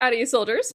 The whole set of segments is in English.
Howdy, soldiers.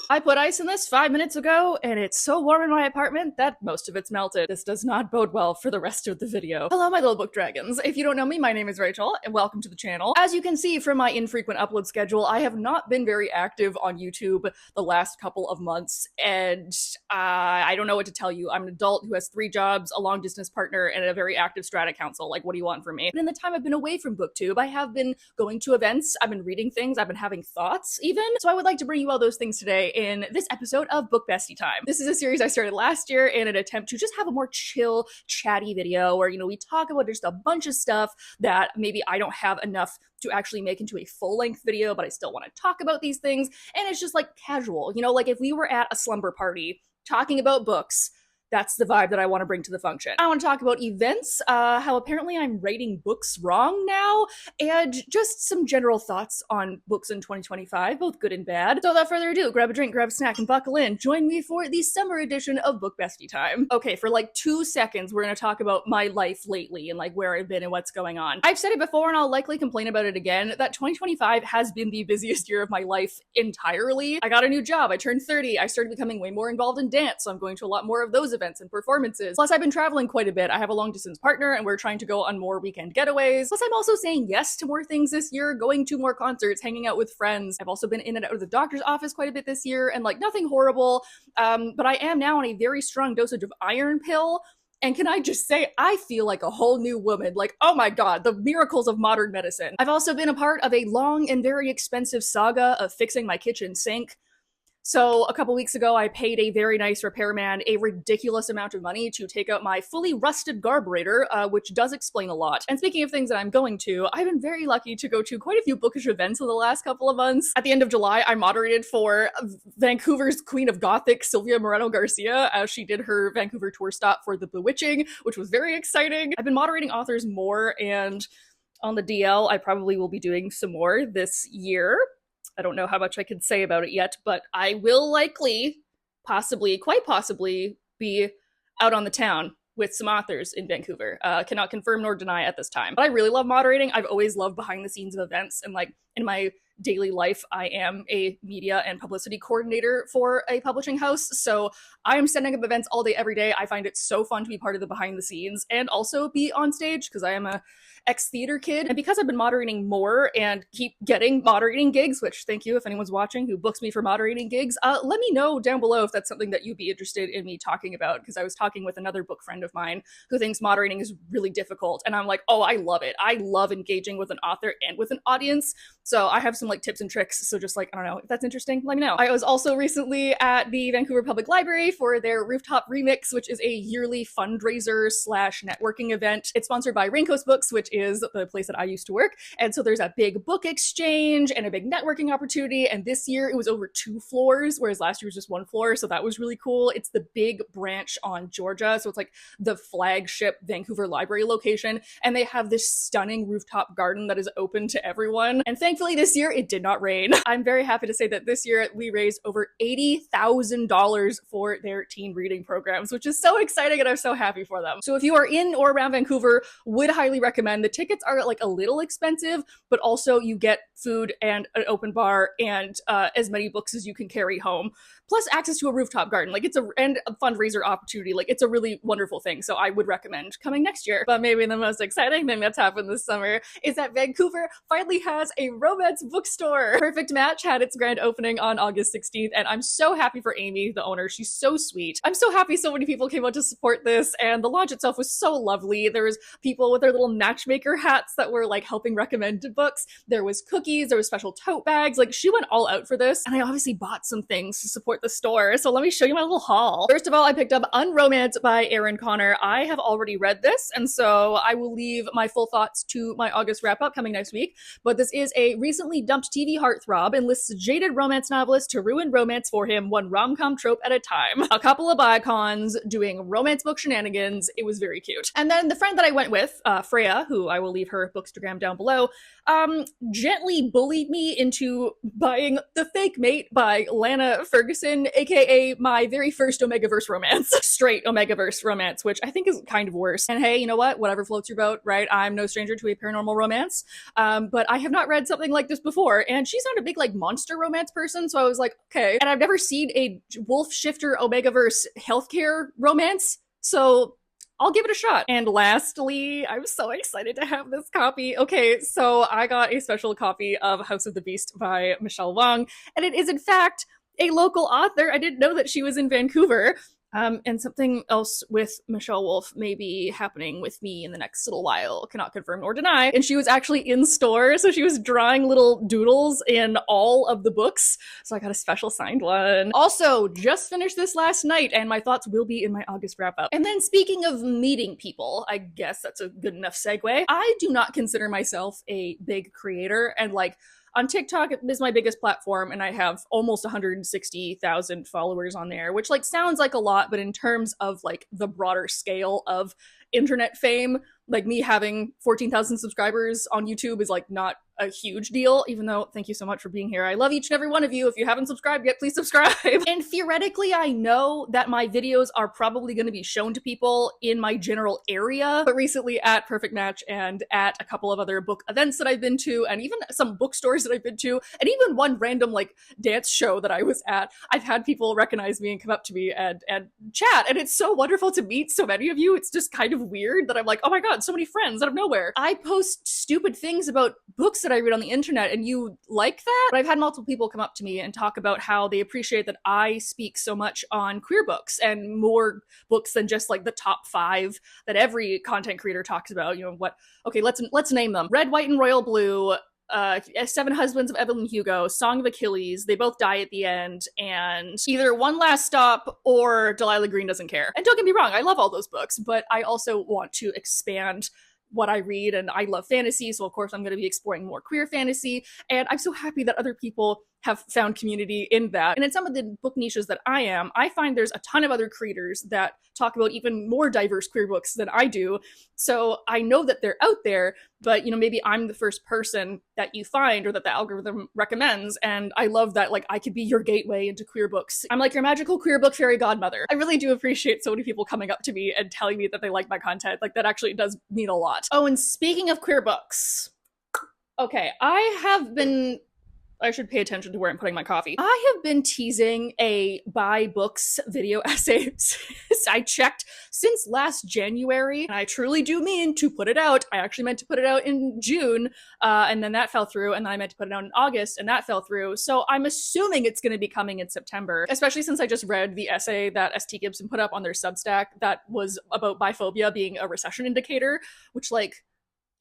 I put ice in this 5 minutes ago, and it's so warm in my apartment that most of it's melted. This does not bode well for the rest of the video. Hello, my little book dragons. If you don't know me, my name is Rachel, and welcome to the channel. As you can see from my infrequent upload schedule, I have not been very active on YouTube the last couple of months, and I don't know what to tell you. I'm an adult who has 3 jobs, a long-distance partner, and a very active strata council. Like, what do you want from me? And in the time I've been away from BookTube, I have been going to events, I've been reading things, I've been having thoughts, even. So I would like to bring you all those things today in this episode of Book Bestie Time. This is a series I started last year in an attempt to just have a more chill, chatty video where, we talk about just a bunch of stuff that maybe I don't have enough to actually make into a full-length video, but I still want to talk about these things. And it's just like casual, like if we were at a slumber party talking about books, that's the vibe that I want to bring to the function. I want to talk about events, how apparently I'm rating books wrong now, and just some general thoughts on books in 2025, both good and bad. So without further ado, grab a drink, grab a snack, and buckle in. Join me for the summer edition of Book Bestie Time. Okay, for like 2 seconds, we're going to talk about my life lately and like where I've been and what's going on. I've said it before and I'll likely complain about it again, that 2025 has been the busiest year of my life entirely. I got a new job, I turned 30, I started becoming way more involved in dance, so I'm going to a lot more of those events and performances. Plus, I've been traveling quite a bit. I have a long distance partner and we're trying to go on more weekend getaways. Plus, I'm also saying yes to more things this year, going to more concerts, hanging out with friends. I've also been in and out of the doctor's office quite a bit this year, and like nothing horrible. But I am now on a very strong dosage of iron pill. And can I just say, I feel like a whole new woman. Like, oh my god, the miracles of modern medicine. I've also been a part of a long and very expensive saga of fixing my kitchen sink. So a couple weeks ago, I paid a very nice repairman a ridiculous amount of money to take out my fully rusted carburetor, which does explain a lot. And speaking of things that I'm going to, I've been very lucky to go to quite a few bookish events in the last couple of months. At the end of July, I moderated for Vancouver's Queen of Gothic, Sylvia Moreno-Garcia, as she did her Vancouver tour stop for The Bewitching, which was very exciting. I've been moderating authors more, and on the DL, I probably will be doing some more this year. I don't know how much I can say about it yet, but I will likely, quite possibly, be out on the town with some authors in Vancouver. Cannot confirm nor deny at this time. But I really love moderating. I've always loved behind the scenes of events, and like in my daily life, I am a media and publicity coordinator for a publishing house. So I am setting up events all day, every day. I find it so fun to be part of the behind the scenes and also be on stage because I am a ex-theater kid. And because I've been moderating more and keep getting moderating gigs, which thank you if anyone's watching who books me for moderating gigs, let me know down below if that's something that you'd be interested in me talking about, because I was talking with another book friend of mine who thinks moderating is really difficult. And I'm like, oh, I love it. I love engaging with an author and with an audience. So I have some like tips and tricks. So just like, I don't know, if that's interesting, let me know. I was also recently at the Vancouver Public Library for their Rooftop Remix, which is a yearly fundraiser / networking event. It's sponsored by Raincoast Books, which is the place that I used to work. And so there's a big book exchange and a big networking opportunity. And this year it was over 2 floors, whereas last year was just 1 floor. So that was really cool. It's the big branch on Georgia. So it's like the flagship Vancouver library location. And they have this stunning rooftop garden that is open to everyone. And thankfully this year it did not rain. I'm very happy to say that this year we raised over $80,000 for their teen reading programs, which is so exciting and I'm so happy for them. So if you are in or around Vancouver, would highly recommend. The tickets are like a little expensive, but also you get food and an open bar and as many books as you can carry home, plus access to a rooftop garden. Like and a fundraiser opportunity. Like it's a really wonderful thing. So I would recommend coming next year. But maybe the most exciting thing that's happened this summer is that Vancouver finally has a romance bookstore. Perfect Match had its grand opening on August 16th, and I'm so happy for Amy, the owner. She's so sweet. I'm so happy so many people came out to support this, and the launch itself was so lovely. There was people with their little matchmaker hats that were like helping recommend books. There was cookies, there was special tote bags. Like she went all out for this, and I obviously bought some things to support the store. So let me show you my little haul. First of all, I picked up Unromance by Erin Connor. I have already read this, and so I will leave my full thoughts to my August wrap up coming next week. But this is a recently dumped TV heartthrob enlists a jaded romance novelist to ruin romance for him, one rom-com trope at a time. A couple of icons doing romance book shenanigans. It was very cute. And then the friend that I went with, Freya, who who I will leave her bookstagram down below, gently bullied me into buying The Fake Mate by Lana Ferguson, aka my very first Omegaverse romance. Straight Omegaverse romance, which I think is kind of worse. And hey, you know what? Whatever floats your boat, right? I'm no stranger to a paranormal romance, but I have not read something like this before, and she's not a big like monster romance person, so I was like, okay. And I've never seen a Wolf Shifter Omegaverse healthcare romance, so I'll give it a shot. And lastly, I'm so excited to have this copy. Okay, so I got a special copy of House of the Beast by Michelle Wong, and it is in fact a local author. I didn't know that she was in Vancouver. And something else with Michelle Wolf may be happening with me in the next little while. Cannot confirm nor deny. And she was actually in store, so she was drawing little doodles in all of the books. So I got a special signed one. Also, just finished this last night, and my thoughts will be in my August wrap up. And then speaking of meeting people, I guess that's a good enough segue. I do not consider myself a big creator, and like, on TikTok is my biggest platform, and I have almost 160,000 followers on there, which like sounds like a lot, but in terms of like the broader scale of internet fame, like me having 14,000 subscribers on YouTube is like not a huge deal, even though thank you so much for being here. I love each and every one of you. If you haven't subscribed yet, please subscribe. And theoretically, I know that my videos are probably going to be shown to people in my general area, but recently at Perfect Match and at a couple of other book events that I've been to, and even some bookstores that I've been to, and even one random like dance show that I was at, I've had people recognize me and come up to me and chat, and it's so wonderful to meet so many of you. It's just kind of weird that I'm like, oh my god, so many friends out of nowhere. I post stupid things about books that I read on the internet, and you like that? But I've had multiple people come up to me and talk about how they appreciate that I speak so much on queer books and more books than just like the top 5 that every content creator talks about. You know what? Okay, let's name them: Red, White, and Royal Blue, Seven Husbands of Evelyn Hugo, Song of Achilles, They Both Die at the End, and either One Last Stop or Delilah Green Doesn't Care. And don't get me wrong, I love all those books, but I also want to expand what I read, and I love fantasy, so of course I'm going to be exploring more queer fantasy, and I'm so happy that other people have found community in that. And in some of the book niches that I find there's a ton of other creators that talk about even more diverse queer books than I do, so I know that they're out there, but you know, maybe I'm the first person that you find or that the algorithm recommends, and I love that like I could be your gateway into queer books. I'm like your magical queer book fairy godmother. I really do appreciate so many people coming up to me and telling me that they like my content. Like, that actually does mean a lot. Oh, and speaking of queer books, okay, I should pay attention to where I'm putting my coffee. I have been teasing a buy books video essay I checked since last January, and I truly do mean to put it out. I actually meant to put it out in June, and then that fell through, and then I meant to put it out in August, and that fell through. So I'm assuming it's going to be coming in September, especially since I just read the essay that ST Gibson put up on their Substack that was about biphobia being a recession indicator, which, like,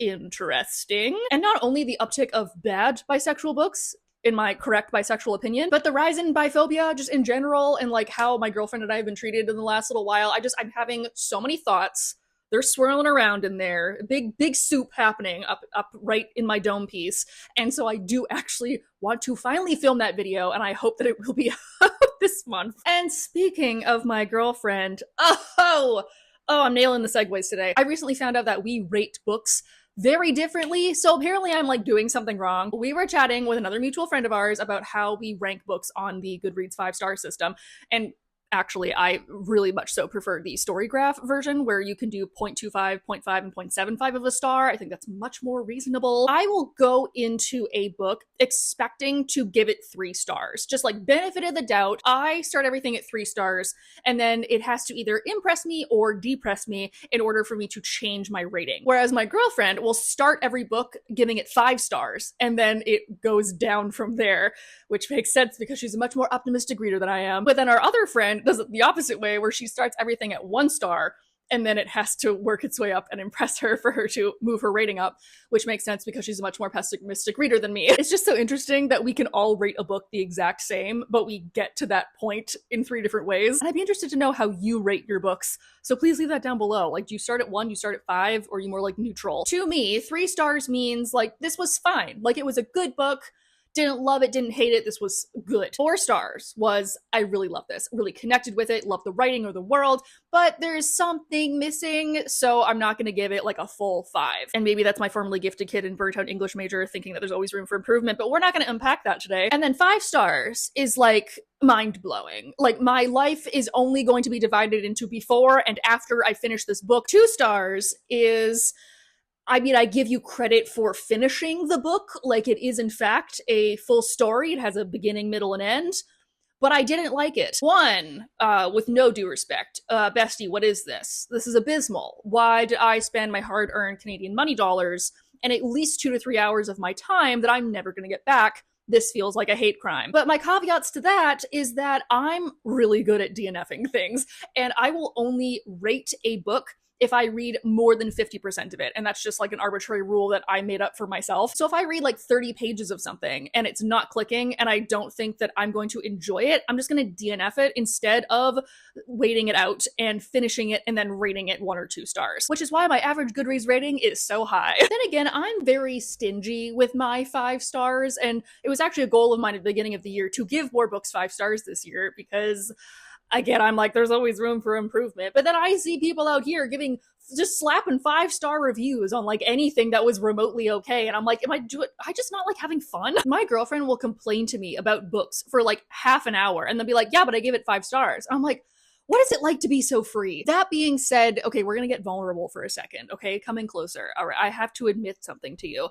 interesting. And not only the uptick of bad bisexual books, in my correct bisexual opinion, but the rise in biphobia just in general, and like how my girlfriend and I have been treated in the last little while. I'm having so many thoughts. They're swirling around in there. Big soup happening up right in my dome piece. And so I do actually want to finally film that video, and I hope that it will be out this month. And speaking of my girlfriend, I'm nailing the segues today. I recently found out that we rate books very differently, so apparently I'm like doing something wrong. We were chatting with another mutual friend of ours about how we rank books on the Goodreads 5-star system, and actually I really much so prefer the StoryGraph version where you can do 0.25, 0.5, and 0.75 of a star. I think that's much more reasonable. I will go into a book expecting to give it 3 stars, just like benefit of the doubt. I start everything at 3 stars, and then it has to either impress me or depress me in order for me to change my rating. Whereas my girlfriend will start every book giving it 5 stars, and then it goes down from there, which makes sense because she's a much more optimistic reader than I am. But then our other friend does it the opposite way, where she starts everything at 1 star, and then it has to work its way up and impress her for her to move her rating up, which makes sense because she's a much more pessimistic reader than me. It's just so interesting that we can all rate a book the exact same, but we get to that point in 3 different ways. And I'd be interested to know how you rate your books, so please leave that down below. Like, do you start at 1, you start at 5, or are you more like neutral? To me, 3 stars means like this was fine, like it was a good book, Didn't love it, didn't hate it. This was good. 4 stars was, I really love this, really connected with it, love the writing or the world, but there's something missing, so I'm not gonna give it like a full 5. And maybe that's my formerly gifted kid and burnt out English major thinking that there's always room for improvement, but we're not gonna unpack that today. And then 5 stars is like mind-blowing. Like, my life is only going to be divided into before and after I finish this book. 2 stars is, I mean, I give you credit for finishing the book, like it is in fact a full story. It has a beginning, middle, and end, but I didn't like it. 1, with no due respect, Bestie, what is this? This is abysmal. Why did I spend my hard-earned Canadian money dollars and at least 2 to 3 hours of my time that I'm never gonna get back? This feels like a hate crime. But my caveats to that is that I'm really good at DNFing things, and I will only rate a book if I read more than 50% of it. And that's just like an arbitrary rule that I made up for myself. So if I read like 30 pages of something and it's not clicking and I don't think that I'm going to enjoy it, I'm just going to DNF it instead of waiting it out and finishing it and then rating it 1 or 2 stars, which is why my average Goodreads rating is so high. Then again, I'm very stingy with my 5 stars, and it was actually a goal of mine at the beginning of the year to give more books 5 stars this year because, again, I'm like, there's always room for improvement. But then I see people out here giving, just slapping 5-star reviews on like anything that was remotely okay. And I'm like, I just not like having fun? My girlfriend will complain to me about books for like half an hour and then be like, yeah, but I gave it 5 stars. I'm like, what is it like to be so free? That being said, okay, we're gonna get vulnerable for a second, okay? Coming closer. All right, I have to admit something to you.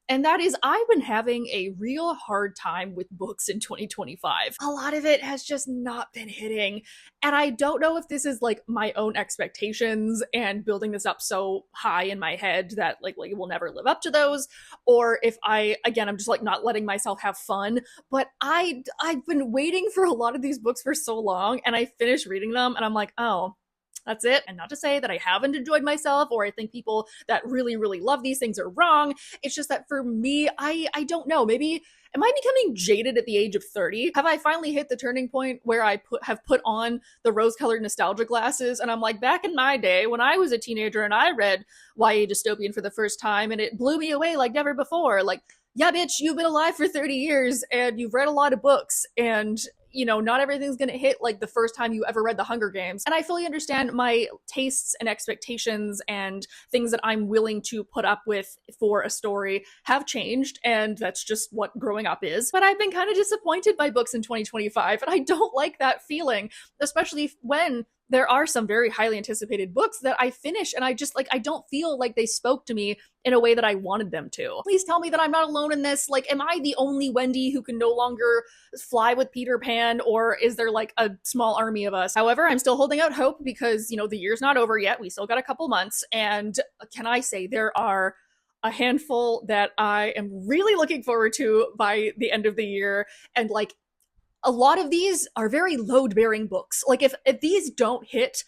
And that is, I've been having a real hard time with books in 2025. A lot of it has just not been hitting. And I don't know if this is like my own expectations and building this up so high in my head that like it will never live up to those, or if I'm just like not letting myself have fun. But I've been waiting for a lot of these books for so long, and I finished reading them and I'm like, oh, that's it. And not to say that I haven't enjoyed myself or I think people that really, really love these things are wrong. It's just that for me, I don't know. Maybe, am I becoming jaded at the age of 30? Have I finally hit the turning point where I have put on the rose-colored nostalgia glasses? And I'm like, back in my day when I was a teenager and I read YA dystopian for the first time and it blew me away like never before. Like, yeah, bitch, you've been alive for 30 years and you've read a lot of books, and you know, not everything's gonna hit like the first time you ever read The Hunger Games. And I fully understand my tastes and expectations and things that I'm willing to put up with for a story have changed, and that's just what growing up is. But I've been kind of disappointed by books in 2025, and I don't like that feeling, especially when there are some very highly anticipated books that I finish and I just like, I don't feel like they spoke to me in a way that I wanted them to. Please tell me that I'm not alone in this. Like, am I the only Wendy who can no longer fly with Peter Pan, or is there like a small army of us? However, I'm still holding out hope because, you know, the year's not over yet. We still got a couple months, and can I say there are a handful that I am really looking forward to by the end of the year. And like, a lot of these are very load-bearing books. Like, if these don't hit,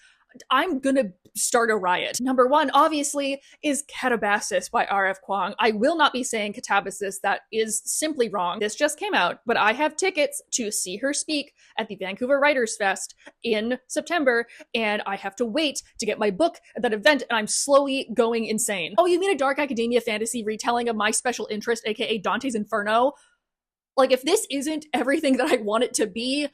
I'm gonna start a riot. Number 1, obviously, is Catabasis by R.F. Kuang. I will not be saying Catabasis. That is simply wrong. This just came out, but I have tickets to see her speak at the Vancouver Writers Fest in September, and I have to wait to get my book at that event, and I'm slowly going insane. Oh, you mean a dark academia fantasy retelling of my special interest, aka Dante's Inferno? Like, if this isn't everything that I want it to be,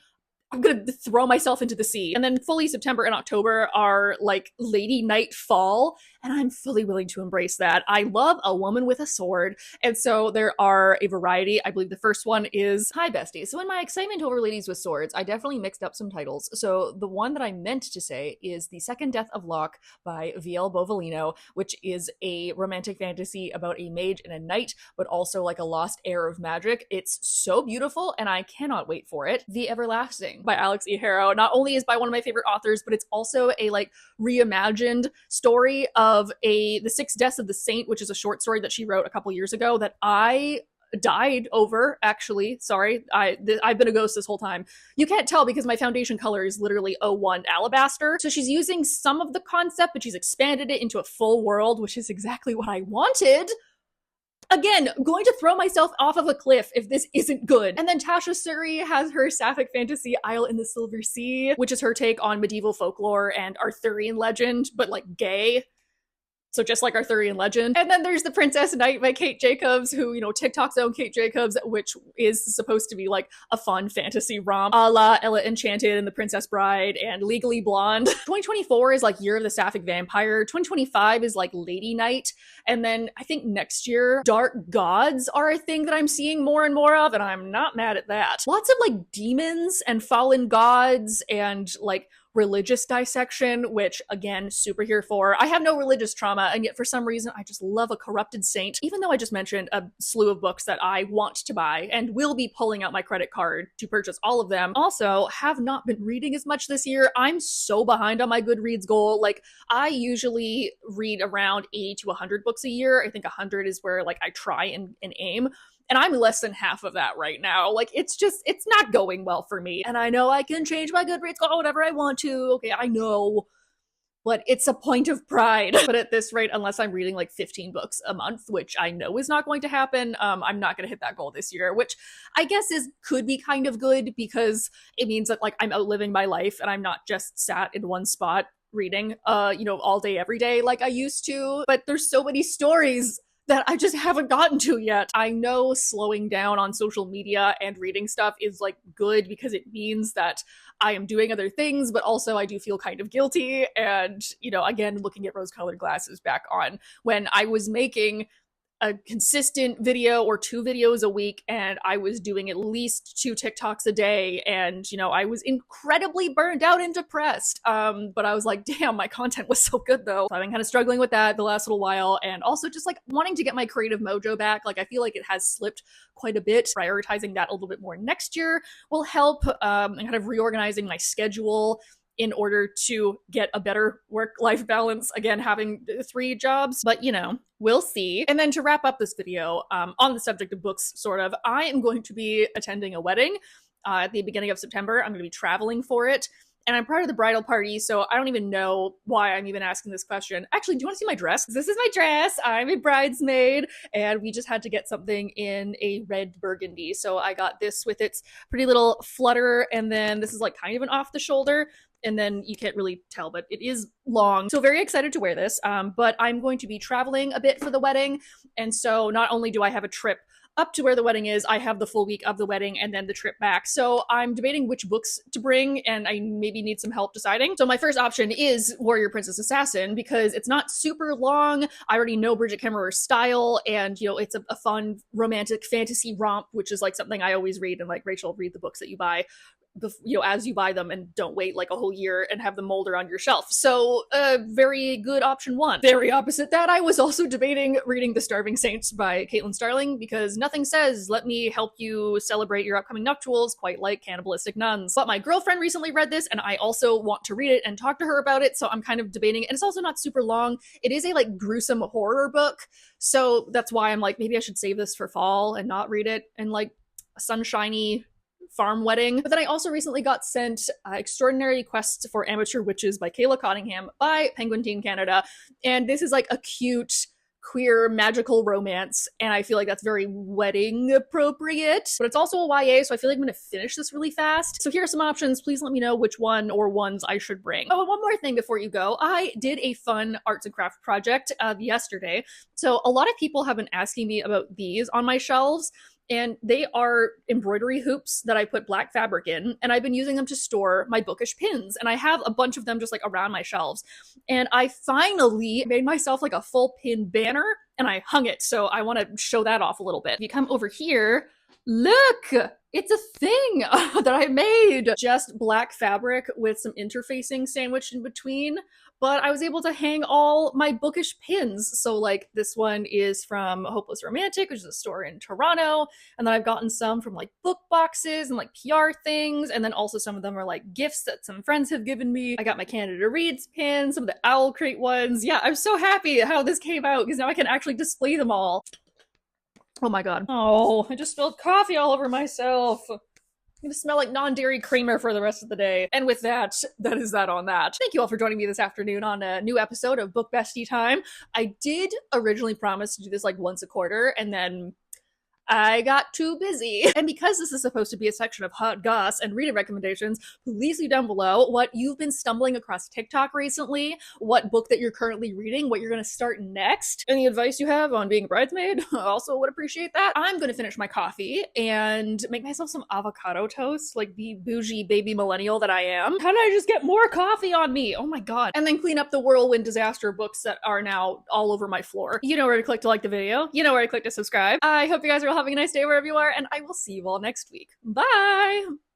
I'm gonna throw myself into the sea. And then fully September and October are like Lady Night Fall, and I'm fully willing to embrace that. I love a woman with a sword, and so there are a variety. I believe the first one is Hi Bestie. So in my excitement over ladies with swords, I definitely mixed up some titles. So the one that I meant to say is The Second Death of Locke by V.L. Bovalino, which is a romantic fantasy about a mage and a knight, but also like a lost heir of magic. It's so beautiful, and I cannot wait for it. The Everlasting by Alex E. Harrow not only is by one of my favorite authors, but it's also a like reimagined story of The Six Deaths of the Saint, which is a short story that she wrote a couple years ago that I died over, actually. Sorry, I've been a ghost this whole time. You can't tell because my foundation color is literally 01 Alabaster. So she's using some of the concept, but she's expanded it into a full world, which is exactly what I wanted. Again, going to throw myself off of a cliff if this isn't good. And then Tasha Suri has her sapphic fantasy Isle in the Silver Sea, which is her take on medieval folklore and Arthurian legend, but like gay. So just like Arthurian legend. And then there's The Princess Knight by Kate Jacobs, who, you know, TikTok's own Kate Jacobs, which is supposed to be like a fun fantasy romp a la Ella Enchanted and The Princess Bride and Legally Blonde. 2024 is like Year of the Sapphic Vampire. 2025 is like Lady Night. And then I think next year, Dark Gods are a thing that I'm seeing more and more of, and I'm not mad at that. Lots of like demons and fallen gods and like religious dissection, which again, super here for. I have no religious trauma, and yet for some reason I just love a corrupted saint, even though I just mentioned a slew of books that I want to buy and will be pulling out my credit card to purchase all of them. Also, have not been reading as much this year. I'm so behind on my Goodreads goal. Like, I usually read around 80 to 100 books a year. I think 100 is where like I try and aim. And I'm less than half of that right now. Like, it's not going well for me. And I know I can change my Goodreads goal whenever I want to. Okay, I know. But it's a point of pride. But at this rate, unless I'm reading like 15 books a month, which I know is not going to happen, I'm not going to hit that goal this year, which I guess could be kind of good because it means that like I'm outliving my life and I'm not just sat in one spot reading, you know, all day, every day like I used to. But there's so many stories that I just haven't gotten to yet. I know slowing down on social media and reading stuff is like good because it means that I am doing other things, but also I do feel kind of guilty. And, you know, again, looking at rose-colored glasses back on when I was making a consistent video or 2 videos a week, and I was doing at least 2 TikToks a day, and, you know, I was incredibly burned out and depressed. But I was like, damn, my content was so good though. So I've been kind of struggling with that the last little while, and also just like wanting to get my creative mojo back. Like, I feel like it has slipped quite a bit. Prioritizing that a little bit more next year will help, and kind of reorganizing my schedule in order to get a better work-life balance. Again, having 3 jobs, but you know, we'll see. And then to wrap up this video, on the subject of books, sort of, I am going to be attending a wedding at the beginning of September. I'm going to be traveling for it. And I'm part of the bridal party, so I don't even know why I'm even asking this question. Actually, do you want to see my dress? This is my dress. I'm a bridesmaid, and we just had to get something in a red burgundy. So I got this with its pretty little flutter, and then this is like kind of an off the shoulder. And then you can't really tell, but it is long. So very excited to wear this. But I'm going to be traveling a bit for the wedding. And so not only do I have a trip up to where the wedding is, I have the full week of the wedding and then the trip back. So I'm debating which books to bring, and I maybe need some help deciding. So my first option is Warrior Princess Assassin because it's not super long. I already know Bridget Kemmerer's style, and, you know, it's a fun romantic fantasy romp, which is like something I always read. And like, Rachel, read the books that you buy, you know, as you buy them, and don't wait like a whole year and have them molder on your shelf. So very good option 1. Very opposite that, I was also debating reading The Starving Saints by Caitlin Starling because nothing says let me help you celebrate your upcoming nuptials quite like cannibalistic nuns. But my girlfriend recently read this, and I also want to read it and talk to her about it, so I'm kind of debating. And it's also not super long. It is a like gruesome horror book, so that's why I'm like, maybe I should save this for fall and not read it in like a sunshiny farm wedding. But then I also recently got sent Extraordinary Quests for Amateur Witches by Kayla Cottingham by Penguin Teen Canada. And this is like a cute, queer, magical romance. And I feel like that's very wedding appropriate. But it's also a YA, so I feel like I'm going to finish this really fast. So here are some options. Please let me know which one or ones I should bring. Oh, and one more thing before you go. I did a fun arts and craft project yesterday. So a lot of people have been asking me about these on my shelves. And they are embroidery hoops that I put black fabric in, and I've been using them to store my Bookish pins. And I have a bunch of them just like around my shelves. And I finally made myself like a full pin banner, and I hung it. So I want to show that off a little bit. If you come over here, look, it's a thing that I made. Just black fabric with some interfacing sandwiched in between. But I was able to hang all my Bookish pins. So like this one is from Hopeless Romantic, which is a store in Toronto. And then I've gotten some from like book boxes and like PR things. And then also some of them are like gifts that some friends have given me. I got my Canada Reads pins, some of the Owl Crate ones. Yeah, I'm so happy how this came out because now I can actually display them all. Oh my god. Oh, I just spilled coffee all over myself. I'm gonna smell like non-dairy creamer for the rest of the day. And with that, that is that on that. Thank you all for joining me this afternoon on a new episode of Book Bestie Time. I did originally promise to do this like once a quarter, and then I got too busy. And because this is supposed to be a section of hot goss and reading recommendations, please leave down below what you've been stumbling across TikTok recently, what book that you're currently reading, what you're gonna start next, any advice you have on being a bridesmaid. Also would appreciate that. I'm gonna finish my coffee and make myself some avocado toast, like the bougie baby millennial that I am. How did I just get more coffee on me? Oh my god. And then clean up the whirlwind disaster books that are now all over my floor. You know where to click to like the video. You know where to click to subscribe. I hope you guys are all having a nice day wherever you are, and I will see you all next week. Bye!